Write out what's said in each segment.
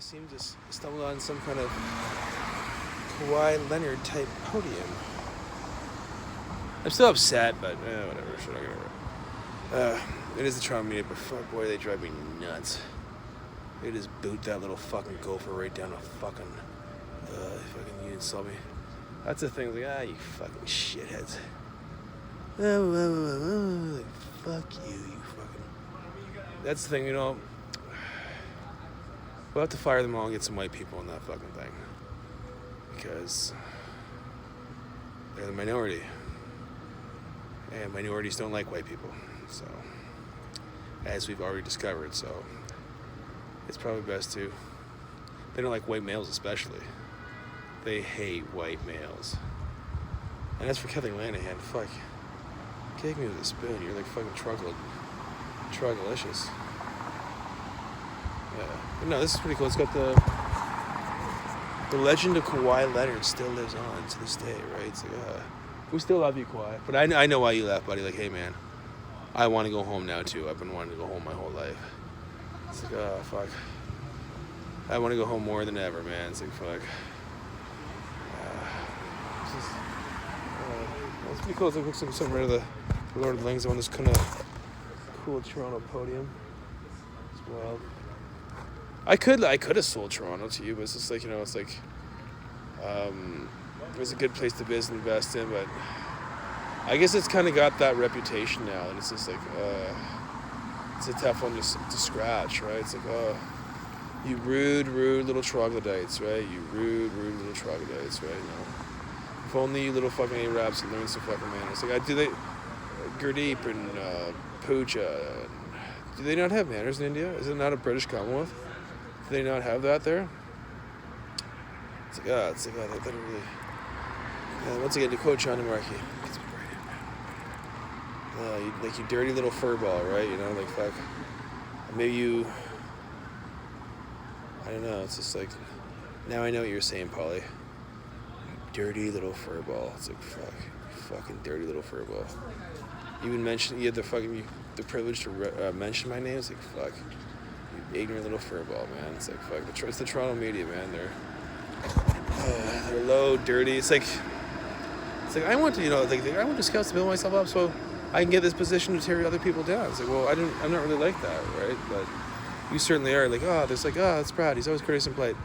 seem to stumble on some kind of Kawhi Leonard type podium. I'm still upset, but whatever. Should I get it is the Toronto media, but fuck, boy, they drive me nuts. They just boot that little fucking gopher right down a fucking you insult me. That's the thing, like, you fucking shitheads. Like, fuck you, you fucking. That's the thing, you know. We'll have to fire them all and get some white people in that fucking thing. Because they're the minority. And minorities don't like white people. So, as we've already discovered, so it's probably best to. They don't like white males especially. They hate white males. And as for Kelly Lanahan, fuck. Kick me with a spoon. You're like fucking Trugalicious. Yeah. But no, this is pretty cool. It's got the legend of Kawhi Leonard still lives on to this day, right? It's like, we still love you, Kawhi. But I know why you left, buddy. Like, hey, man, I want to go home now, too. I've been wanting to go home my whole life. It's like, fuck. I want to go home more than ever, man. It's like, fuck. It's pretty cool. It looks like some rid of the Lord of the Rings on this kind of cool Toronto podium. It's wild. I could have sold Toronto to you, but it's just like, you know, it's like it was a good place to business and invest in, but I guess it's kind of got that reputation now, and it's just like it's a tough one to scratch, right? It's like, you rude little troglodytes, right? You rude little troglodytes, right? You know, if only you little fucking Arabs had learned some fucking manners. Like, Gurdeep and Pooja, do they not have manners in India? Is it not a British Commonwealth? Do they not have that there? It's like, they don't really. Once again, to quote John Markey, you dirty little furball, right? You know, like, fuck. Maybe you. I don't know. It's just like, now I know what you're saying, Paulie. Dirty little furball. It's like, fuck, fucking dirty little furball. You even mentioned you had the privilege to mention my name. It's like, fuck, you ignorant little furball, man. It's like, fuck. It's the Toronto media, man. They're low, dirty. It's like I want to, I want to scout to build myself up so I can get this position to tear other people down. It's like, well, I'm not really like that, right? But you certainly are. Like, that's Brad. He's always courteous and polite.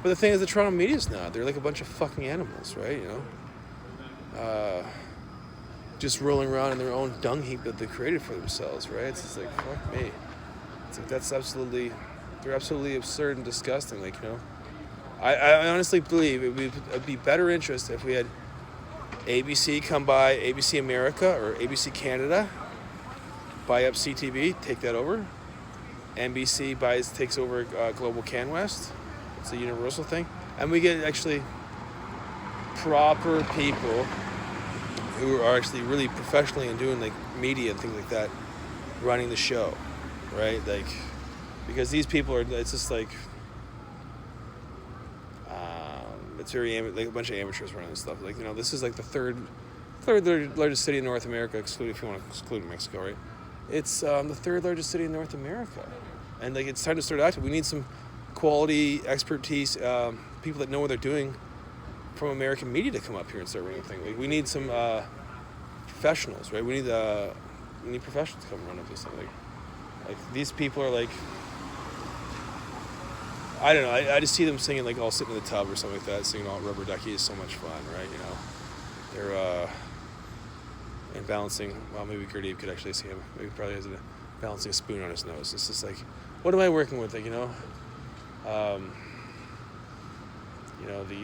But the thing is, the Toronto media's not. They're like a bunch of fucking animals, right? You know, just rolling around in their own dung heap that they created for themselves, right? It's just like, fuck me. It's like, they're absolutely absurd and disgusting. Like, you know, I honestly believe it would be better interest if we had ABC come by, ABC America or ABC Canada, buy up CTV, take that over. NBC takes over Global CanWest. It's a universal thing. And we get actually proper people who are actually really professionally and doing like media and things like that, running the show, right? Like, because these people it's just like, it's very like a bunch of amateurs running this stuff. Like, you know, this is like the third largest city in North America, if you want to exclude Mexico, right? It's the third largest city in North America. And like, it's time to start acting. We need some quality expertise, people that know what they're doing from American media to come up here and start running things. Like, we need some professionals, right? We need professionals to come run up this thing. Like these people are like, I don't know. I just see them singing, like, all sitting in the tub or something like that, singing all Rubber Ducky is so much fun, right? You know, they're and balancing. Well, maybe Gurdeep could actually see him. Maybe probably has balancing a spoon on his nose. It's just like, what am I working with? Like, you know,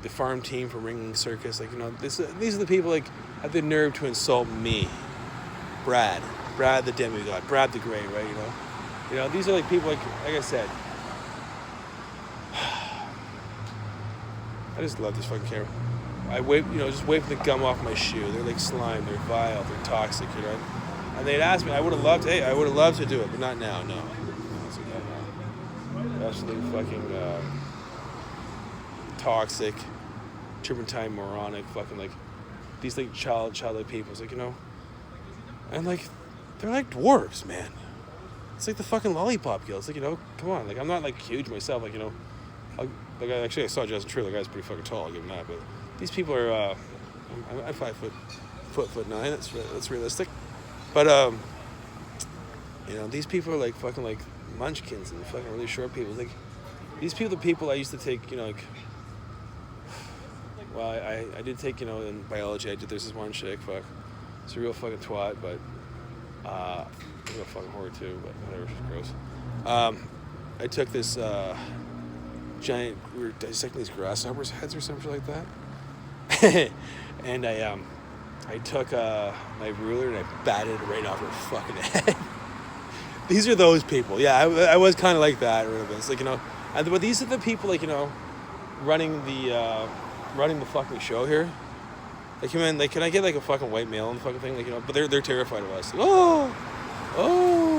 the farm team from Ringling Circus. Like, you know, these are the people like have the nerve to insult me, Brad the demigod, Brad the Grey, right? You know, these are like people like I said. I just love this fucking camera. Just wave the gum off my shoe. They're like slime, they're vile, they're toxic, you know. And they'd asked me, I would have loved to do it, but not now, no. Absolutely fucking toxic, turpentine, moronic, fucking like these like childlike people. It's like, you know, and like they're like dwarves, man. It's like the fucking Lollipop Guild. It's like, you know, come on, like I'm not like huge myself, like, you know, I saw Justin Trudeau. The guy's pretty fucking tall. I'll give him that. But these people are. I'm 5'9". That's realistic. But these people are like fucking like munchkins and fucking really short people. Like these people, the people I used to take, well, I did take, in biology. There's this one chick. Fuck, it's a real fucking twat, but a real fucking whore too. But whatever, she's gross. I took this giant. We were dissecting these grasshoppers' heads or something like that, and I took my ruler and I batted it right off her fucking head. These are those people. Yeah, I was kind of like that. It's like, but these are the people like, running the fucking show here. Like, man, like, can I get like a fucking white male on the fucking thing? Like, but they're terrified of us. Like, oh,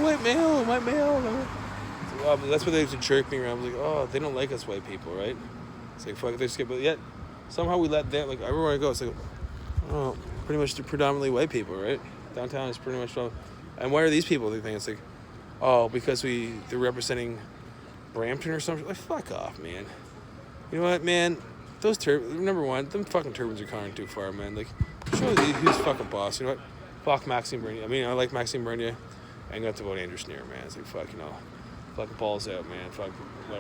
white male. Like, that's what they used to jerk me around. I was like, oh, they don't like us white people, right? It's like, fuck, they're scared. But yet, somehow we let them, like, everywhere I go, it's like, oh, pretty much predominantly white people, right? Downtown is pretty much, and why are these people? They think it's like, oh, because they're representing Brampton or something. Like, fuck off, man. You know what, man? Number one, them fucking turbans are kind of too far, man. Like, show who's fucking boss. You know what? Fuck Maxime Bernier. I mean, I like Maxime Bernier. I ain't got to vote Andrew Scheer, man. It's like, fuck, fucking balls out, man. Fuck,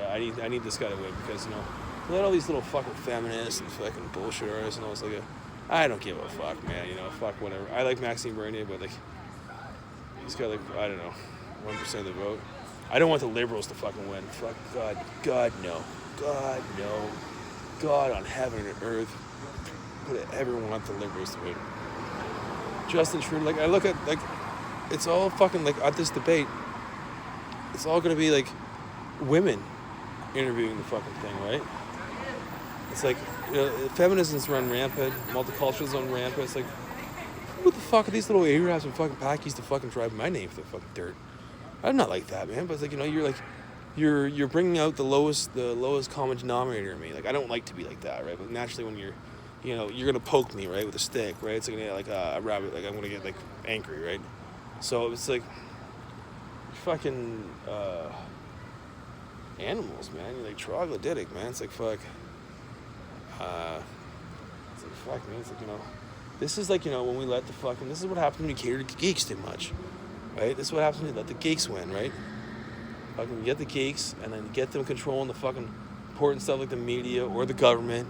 I need this guy to win because, let all these little fucking feminists and fucking bullshit artists and all this, like, I don't give a fuck, man. Fuck whatever. I like Maxime Bernier, but like, he's got like, I don't know, 1% of the vote. I don't want the Liberals to fucking win. Fuck, God no. God no. God on heaven and earth would ever want the Liberals to win. Justin Trudeau, like, I look at, like, it's all fucking, like, at this debate, it's all gonna be, like, women interviewing the fucking thing, right? It's like, feminism's run rampant, multiculturalism's run rampant. It's like, who the fuck are these little Arabs and fucking Pakis to fucking drive my name for the fucking dirt? I'm not like that, man. But it's like, you're like, you're bringing out the lowest common denominator in me. Like, I don't like to be like that, right? But naturally, when you're gonna poke me, right, with a stick, right? It's like a rabbit. Like, I'm gonna get like angry, right? So it's like, fucking animals, man. You're like troglodytic, man. It's like, fuck. It's like, fuck, man. It's like, this is like, when we let this is what happens when you cater to geeks too much, right? This is what happens when you let the geeks win, right? Fucking get the geeks and then get them controlling the fucking important stuff like the media or the government,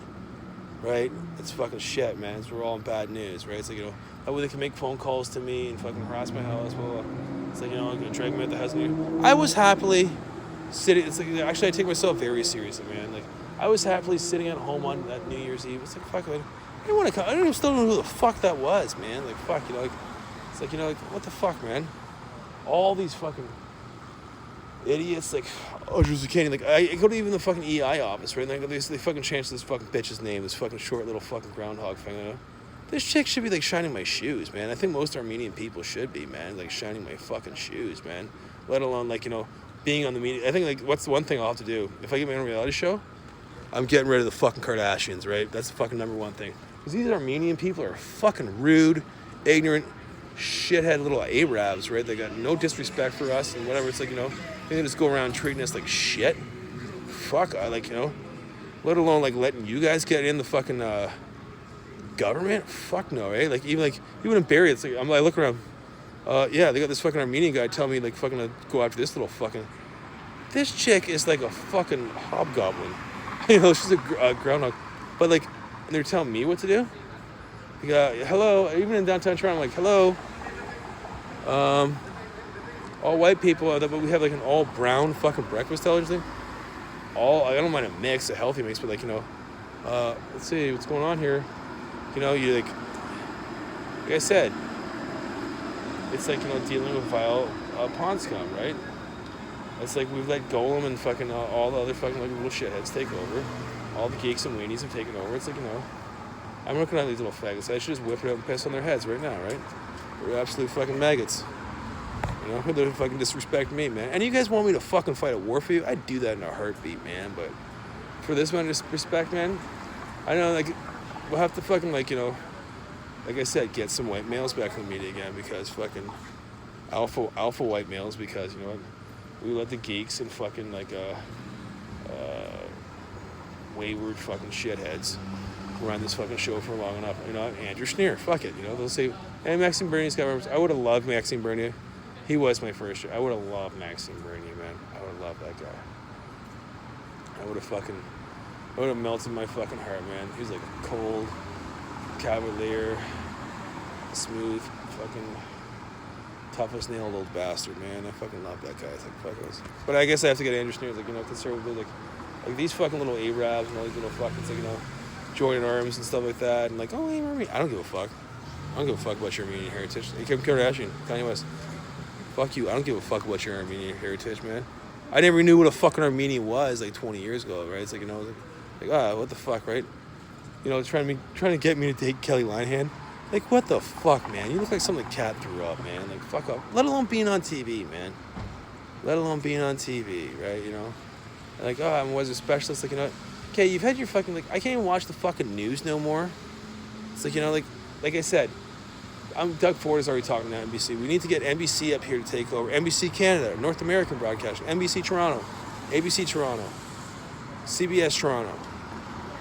right? It's fucking shit, man. We're all in bad news, right? It's like, that way they can make phone calls to me and fucking harass my house, blah, blah. It's like, drag me at the house. I was happily sitting, it's like, actually I take myself very seriously, man. Like, I was happily sitting at home on that New Year's Eve. It's like, fuck, I didn't want to come. I still don't know who the fuck that was, man. Like, fuck, it's like, like, what the fuck, man? All these fucking idiots, like, Drew Zucchini, like, I go to even the fucking EI office, right? And they fucking change this fucking bitch's name, this fucking short little fucking groundhog thing, This chick should be, like, shining my shoes, man. I think most Armenian people should be, man. Like, shining my fucking shoes, man. Let alone, like, being on the media. I think, like, what's the one thing I'll have to do? If I get my own reality show, I'm getting rid of the fucking Kardashians, right? That's the fucking number one thing. Because these Armenian people are fucking rude, ignorant, shithead little Arabs, right? They got no disrespect for us and whatever. It's like, they just go around treating us like shit. Fuck, let alone, like, letting you guys get in the fucking, government? Fuck no, eh? Like, even in Barrie, it's like, I look around, yeah, they got this fucking Armenian guy telling me, like, fucking to go after this little fucking, this chick is like a fucking hobgoblin. She's a groundhog. But, like, they're telling me what to do? Hello, even in downtown Toronto, I'm like, hello. All white people, but we have, like, an all brown fucking breakfast television thing. I don't mind a mix, a healthy mix, but, like, let's see, what's going on here? You like I said, it's like, dealing with vile pawn scum, right? It's like we've let Golem and fucking all the other fucking, like, little shitheads take over. All the geeks and weenies have taken over. It's like, I'm looking at these little faggots. I should just whip it up and piss on their heads right now, right? They're absolute fucking maggots. They're fucking disrespect me, man. And you guys want me to fucking fight a war for you? I'd do that in a heartbeat, man. But for this amount of respect, man, I know, like, we'll have to fucking, like, like I said, get some white males back in the media again, because fucking alpha white males, because, we let the geeks and fucking, like, wayward fucking shitheads run this fucking show for long enough. You know, Andrew Schneer, fuck it. You know, they'll say, and Maxime Bernier's got members. I would have loved Maxime Bernier. He was my first. I would have loved Maxime Bernier, man. I would have loved that guy. I would have melted my fucking heart, man. He was like a cold, cavalier, smooth, fucking tough as nailed old bastard, man. I fucking love that guy. I think fuck it. But I guess I have to get Andrew Schneer, like, you know, conservative, like these fucking little Arabs and all these little fucking, like, you know, Jordan Arms and stuff like that, and like, oh, hey, Armenian. I don't give a fuck. I don't give a fuck about your Armenian heritage. Hey, Kim Kardashian, Kanye West. Fuck you. I don't give a fuck about your Armenian heritage, man. I never knew what a fucking Armenian was like 20 years ago, right? It's like, you know, what the fuck, right? You know, trying to get me to date Kelly Linehan. Like, what the fuck, man? You look like something the cat threw up, man. Like, fuck up. Let alone being on TV, man. Let alone being on TV, right? You know? And like, oh, I'm a weather specialist. Like, you know, okay, you've had your fucking, like, I can't even watch the fucking news no more. It's like, you know, like I said, Doug Ford is already talking to NBC. We need to get NBC up here to take over. NBC Canada, North American Broadcasting, NBC Toronto, ABC Toronto, CBS Toronto,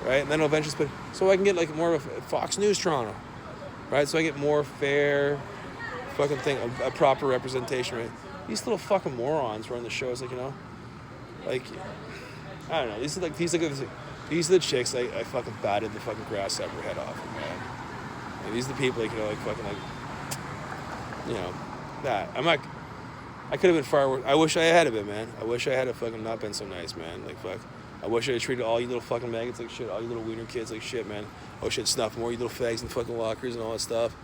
right? And then I'll eventually so I can get like more of a Fox News Toronto, right? So I get more fair fucking thing, a proper representation, right? These little fucking morons run the shows, like, you know, like, I don't know. These are the chicks I fucking batted the fucking grass out of her head off, man. And these are the people, like, you know, like fucking, like, you know, that. I could have been far worse. I wish I had been, man. I wish I had fucking not been so nice, man. Like, fuck. I wish I had treated all you little fucking maggots like shit, all you little wiener kids like shit, man. I wish I'd snuffed more you little fags in fucking lockers and all that stuff.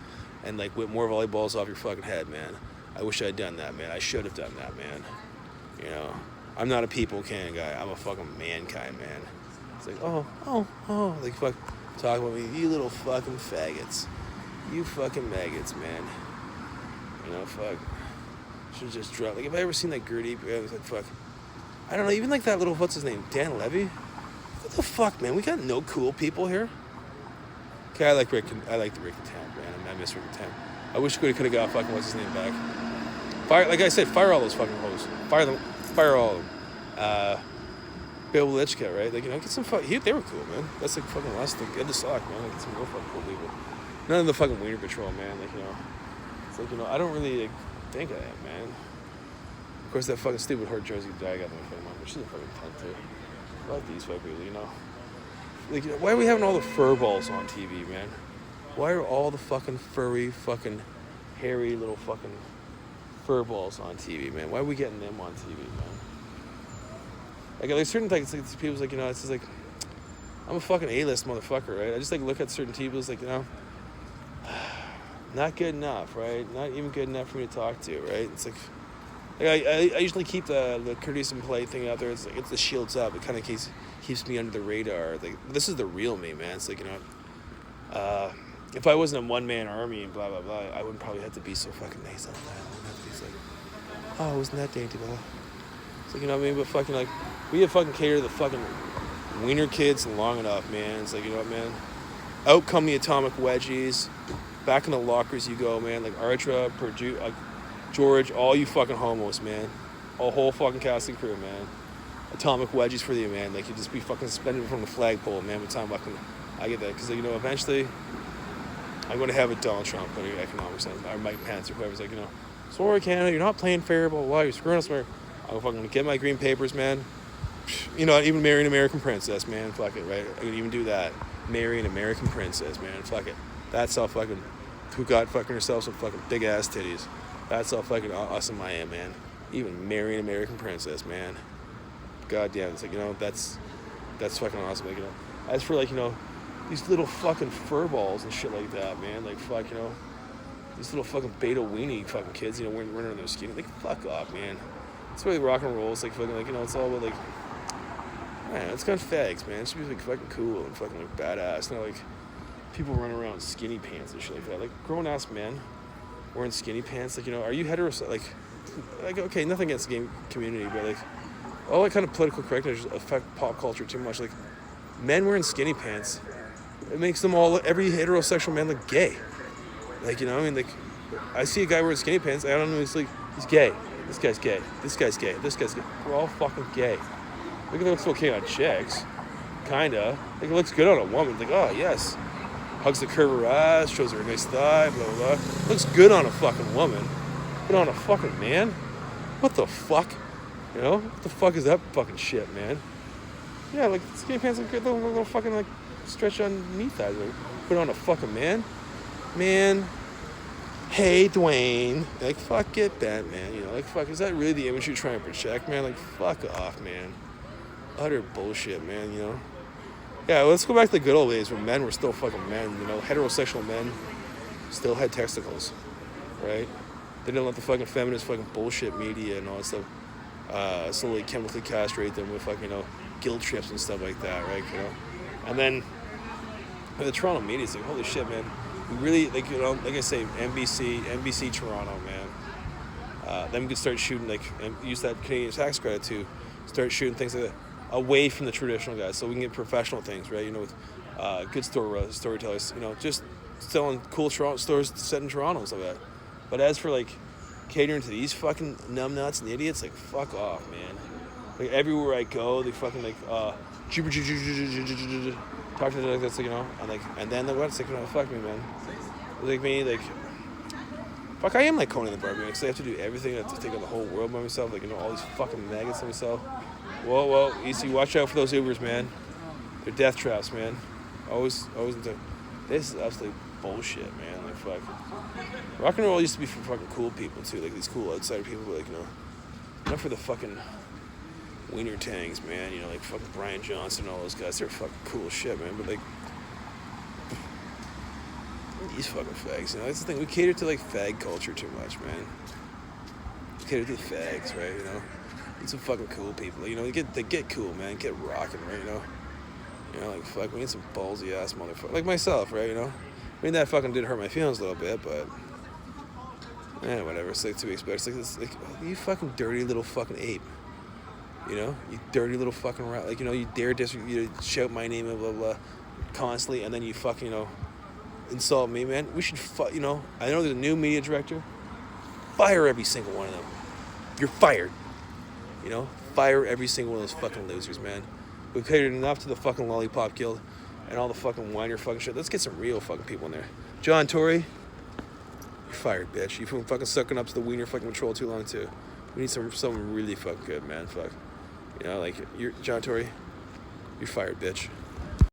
And, like, whip more volleyballs off your fucking head, man. I wish I'd done that, man. I should have done that, man. You know, I'm not a people kind guy. I'm a fucking mankind, man. It's like, oh, like, fuck. Talk about me, you little fucking faggots. You fucking maggots, man. You know, fuck. Should just drop. Like, if I ever seen that Gertie, I was like, fuck. I don't know, even like that little, what's his name? Dan Levy? What the fuck, man? We got no cool people here. Okay, I like the Rick and Tam, man. I miss Rick and Tam. I wish we could have got fucking, what's his name back? Fire, like I said, fire all those fucking hoes. Fire all of them. Bill Lichka, right? Like, you know, get some they were cool, man. That's like fucking last thing. Get the sock, man. Like, get some real fucking cool people. None of the fucking Wiener Patrol, man. Like, you know, it's like, you know, I don't really like, think of that, man. Of course, that fucking stupid Hurt Jersey guy I got my fucking mom, but she's a fucking cunt too. I like these fucking people, you know. Like, you know, why are we having all the fur balls on TV, man? Why are all the fucking furry, fucking hairy little fucking fur balls on TV, man? Why are we getting them on TV, man? Like, there's certain things, like, people's like, you know, it's just like, I'm a fucking A-list motherfucker, right? I just, like, look at certain TVs, like, you know, not good enough, right? Not even good enough for me to talk to, right? It's like I usually keep the courteous and polite thing out there. It's like, it's the shields up. It kind of keeps me under the radar. Like, this is the real me, man. It's like, you know, if I wasn't a one-man army and blah, blah, blah, I wouldn't probably have to be so fucking nice all the time. I wouldn't have to be like, oh, wasn't that dainty, blah. It's like, you know what I mean? But fucking, like, we have fucking cater to the fucking wiener kids long enough, man. It's like, you know what, man? Out come the atomic wedgies. Back in the lockers you go, man. Like, Artra, Purdue, George, all you fucking homos, man. A whole fucking casting crew, man. Atomic wedgies for you, man. Like, you just be fucking suspended from the flagpole, man. By the time I get that. Because, you know, eventually, I'm going to have a Donald Trump putting economics on, or Mike Pence, or whoever's like, you know, sorry, Canada, you're not playing fair, blah, blah, blah. You're screwing us, man. I'm fucking get my green papers, man. You know, even marry an American princess, man. Fuck it, right? I can even do that. Marry an American princess, man. Fuck it. That's how fucking, who got fucking herself some fucking big ass titties. That's how fucking awesome I am, man. Even marry an American princess, man. God damn, it's like, you know, that's fucking awesome. Like, you know, as for, like, you know, these little fucking fur balls and shit like that, man. Like, fuck, you know, these little fucking beta weenie fucking kids, you know, running on their skin. Like, fuck off, man. That's why rock and roll is like fucking, like, you know, it's all about, like, man, it's kind of fags, man. It should be like fucking cool and fucking like badass. Not like people running around in skinny pants and shit like that. Like, grown ass men wearing skinny pants. Like, you know, are you heterosexual? Like, okay, nothing against the gay community, but like, all that kind of political correctness affect pop culture too much. Like, men wearing skinny pants, it makes them all, every heterosexual man look gay. Like, you know, I mean, like, I see a guy wearing skinny pants, I don't know, he's like, he's gay. This guy's gay. This guy's gay. This guy's gay. We're all fucking gay. We can look okay on chicks. kinda. Like, it looks good on a woman. Like, oh, yes. Hugs the curve of her ass, shows her a nice thigh, blah, blah, blah. Looks good on a fucking woman. But on a fucking man? What the fuck? You know? What the fuck is that fucking shit, man? Yeah, like, skinny pants are good. Little fucking, like, stretch underneath that. Like, put on a fucking man. Man. Hey, Dwayne. Like, fuck it, Batman. You know, like, fuck, is that really the image you're trying to project, man? Like, fuck off, man. Utter bullshit, man, you know? Yeah, let's go back to the good old days when men were still fucking men, you know? Heterosexual men still had testicles, right? They didn't let the fucking feminist fucking bullshit media and all that stuff slowly chemically castrate them with fucking, you know, guilt trips and stuff like that, right? You know? And then the Toronto media is like, holy shit, man. We really, like, you know, like I say, NBC Toronto, man. Then we could start shooting, like, and use that Canadian tax credit to start shooting things like that away from the traditional guys, so we can get professional things, right? You know, with good storytellers, you know, just selling cool Toronto stores set in Toronto and stuff like that. But as for, like, catering to these fucking numbnuts and idiots, like, fuck off, man. Like, everywhere I go, they fucking, like, talk to them like this, like, you know, and then the what's like, you know, fuck me, man. Like me, like, fuck, I am like Conan the Barbarian, because I have to do everything. I have to take on the whole world by myself, like, you know, all these fucking maggots on myself. Whoa, easy, watch out for those Ubers, man. They're death traps, man. Always into, this is absolutely bullshit, man. Like, fuck. Rock and roll used to be for fucking cool people, too, like these cool outsider people, but, like, you know, not for the fucking wiener tangs, man, you know, like fucking Brian Johnson and all those guys. They're fucking cool as shit, man, but, like, these fucking fags, you know, that's the thing, we cater to, like, fag culture too much, man. We cater to the fags, right, you know, need some fucking cool people, you know, they get cool, man, get rocking, right, you know, like, fuck, we need some ballsy ass motherfucker, like myself, right, you know, I mean, that fucking did hurt my feelings a little bit, but, whatever, it's like to be expected. It's like, you fucking dirty little fucking ape. You know, you dirty little fucking rat. Like, you know, you dare you shout my name and blah, blah, blah, constantly, and then you fucking, you know, insult me, man. We should, you know, I know there's a new media director. Fire every single one of them. You're fired. You know, fire every single one of those fucking losers, man. We've catered enough to the fucking Lollipop Guild and all the fucking whiner fucking shit. Let's get some real fucking people in there. John Tory, you're fired, bitch. You've been fucking sucking up to the wiener fucking patrol too long, too. We need someone really fucking good, man. Fuck. You know, like, you're John Tory, you're fired, bitch.